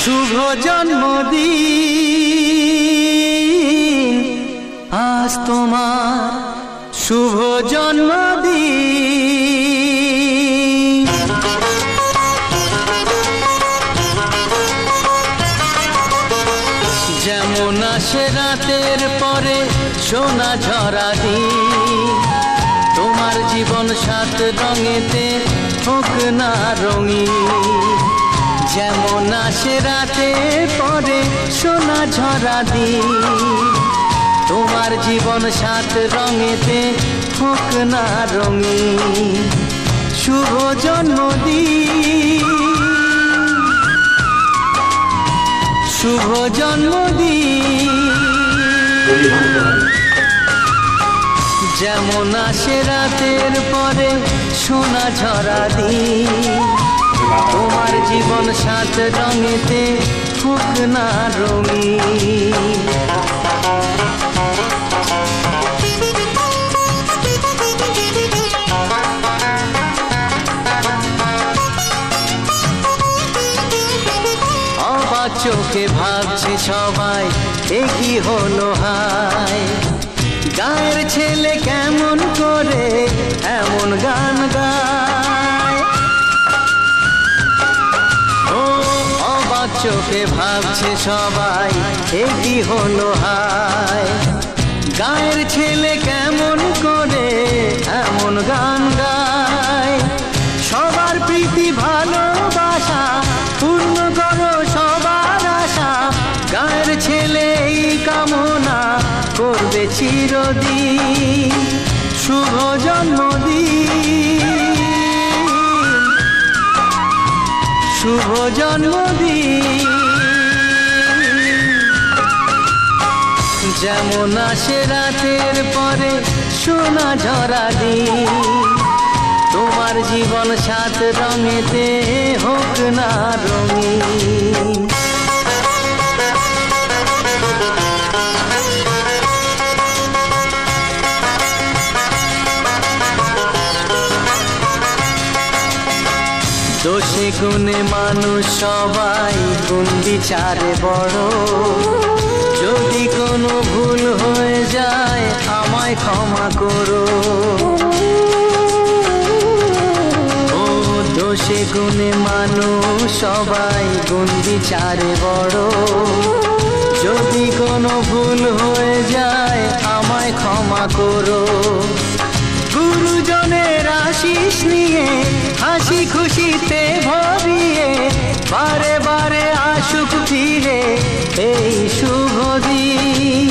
শুভ জন্মদিন আজ তোমার শুভ জন্মদিন। যেমন আসে রাতের পরে সোনা ঝরা দিন, তোমার জীবন সাত রঙেতে হোক না রঙিন। যেমন আসে রাতে পরে সোনা ঝরা দিন, তোমার জীবন সাত রঙেতে হোক না রঙিন। শুভ জন্মদিন, শুভ জন্মদিন। যেমন আসে রাতের পরে সোনা ঝরা দিন, তোমার জীবন সাত রঙেতে হোক না রঙিন। অবাক চোখে ভাবছে সবাই এ কি হলো হায়, গায়ের ছেলে কেমন করে এমন গান গায়। ও অবাক চোখে ভাবছে সবাই এ কি হলো হায়, গায়ের ছেলে কেমন করে এমন গান গায়। সবার প্রীতি ভালোবাসা পূর্ণ করো সবার আশা, গায়ের ছেলে এই কামনা করবে চিরদিন। শুভ জন্মদিন, শুভ জন্মদিন। যেমন আসে রাতের পরে সোনা ঝরা দিন, তোমার জীবন সাত রঙেতে হোক না রঙিন। দোষে গুণে মানুষ সবাই গুণ বিচারে বড়, যদি কোনো ভুল হয়ে যায় আমায় ক্ষমা করো। ও দোষে গুণে মানুষ সবাই গুণ বিচারে বড়, যদি কোনো ভুল হয়ে যায় আমায় ক্ষমা করো। গুরুজনের আশিস নিয়ে হাসি খুশিতে ভরিয়ে বারে বারে আসুক ফিরে এই শুভ দিন।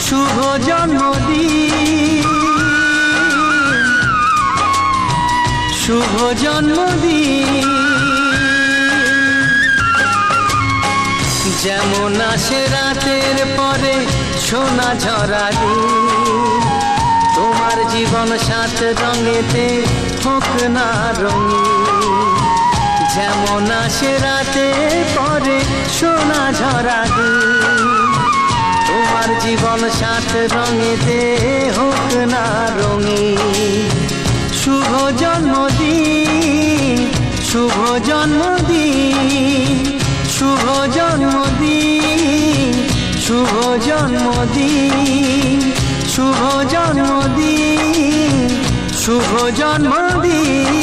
শুভ জন্মদিন, শুভ জন্মদিন। যেমন আসে রাতের পরে সোনা ঝরা দিন, তোমার জীবন সাত রঙেতে হোক না রঙিন। যেমন আসে রাতের পরে সোনা ঝরা দিন, তোমার জীবন সাত রঙেতে হোক না রঙিন। শুভ জন্মদিন, শুভ জন্মদিন, শুভ জন্মদিন, শুভ জন্মদিন, শুভ জন্মদিন, শুভ জন্মদিন।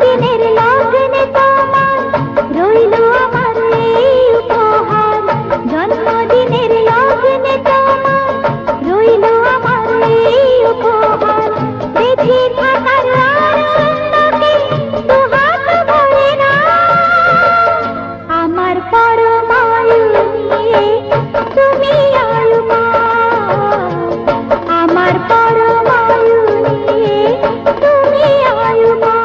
জন্মদিনের লগ্নে তোমার রইল আমার এই উপহার, জন্মদিনের লগ্নে তোমার রইল আমার এই উপহার। বেঁচে থাকার আনন্দকে দুহাত ভরে না, আমার পরমায়ু নিয়ে তুমি আয়ুমান, আমার পরমায়ু নিয়ে তুমি আয়ুমান।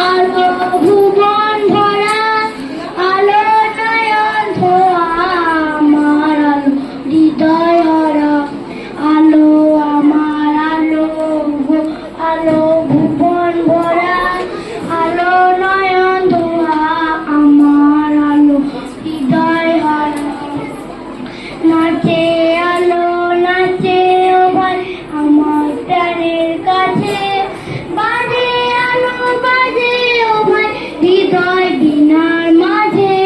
আলো ভুবন ভরা, আলো নয়ন ধোয়া আমার, আলো হৃদয় হরা, আলো আমার আলো গো, আলো ভুবন ভরা, আলো নয়ন ধোয়া আমার, আলো হৃদয় হরা। নাচে আলো নাচে ও ভাই আমার প্রাণের কাছে, বাজে আলো বাজে ও ভাই হৃদয় বীণার মাঝে,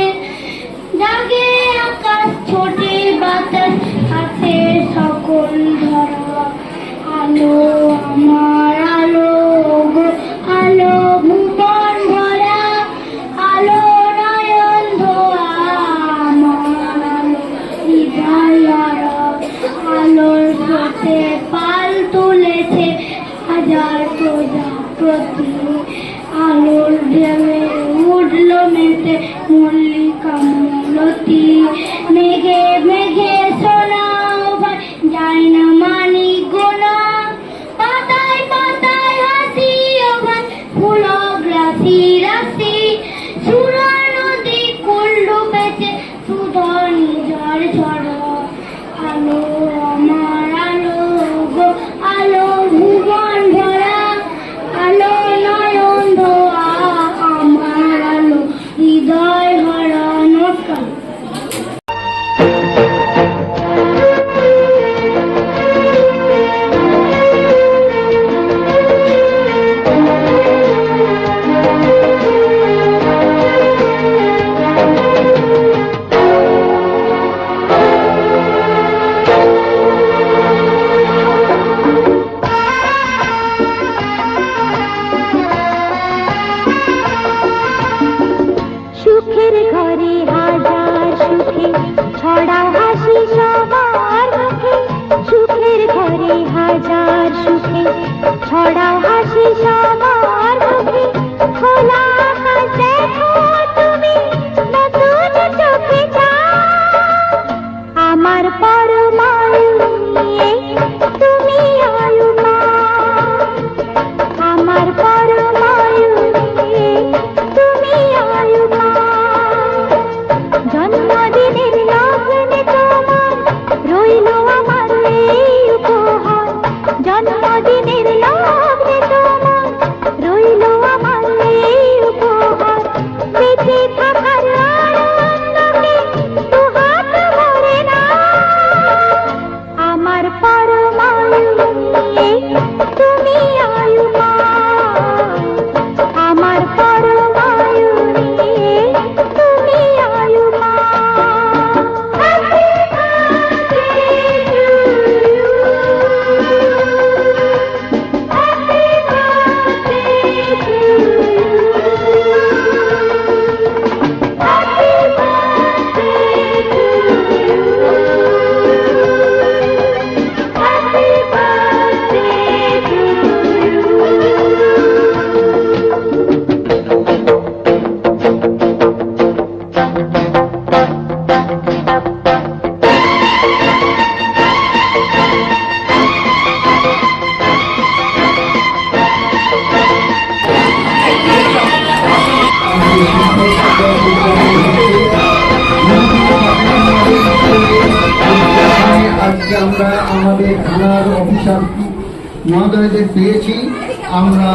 জাগে আকাশ ছোটে বাতাস আছে সকল ধরা, আলো আমার আলো গো, আলো ভুবন ভরা, আলো নয়ন ধোয়া আমার, আলো হৃদয় হরা। আলোর স্রোতে পাল তুলেছে হাজার প্রজাপতি, আলোর ঢেউয়ে উঠল মেতে মল্লিকা মালতী, মেঘে মেঘে শোনাও ভাই যায় না মানিক গোনা, পাতায় পাতায় হাসি ও ভাই পুলক রাশি রাশি, সুরা নদী কুল ডুবেছে সুধর নিজর ঝড়, আলো আমার আলো গো, আলো ভুবন ভরা, আলো নয়ন ধোয়া আমার, আলো হৃদয় ভরা। নমস্কার। সুখের ঘরে হাজার সুখে ছড়াও হাসি সবার মুখে, সুখের ঘরে হাজার সুখে ছড়াও হাসি সবার মুখে, খোলা আকাশ দেখো তুমি নতুন চোখে চাও, আমার পরমায়ু নিয়ে তুমি আয়ুমান, আমার পরমায়ু নিয়ে তুমি আয়ুমান। জন্মদিনের লগ্নে তোমার রইল আমার এই উপহার, জন্মদিনের লগ্নে তোমার রইল আমার এই উপহার। বেঁচে থাকার আনন্দকে দুহাত ভরে না, আমার পরমায়ু নিয়ে তুমি আয়ুমান, আমার পরমায়ু নিয়ে তুমি আয়ুমান। Thank you. আজকে আমরা আমাদের থানার অফিসার মহোদয়দের পেয়েছি। আমরা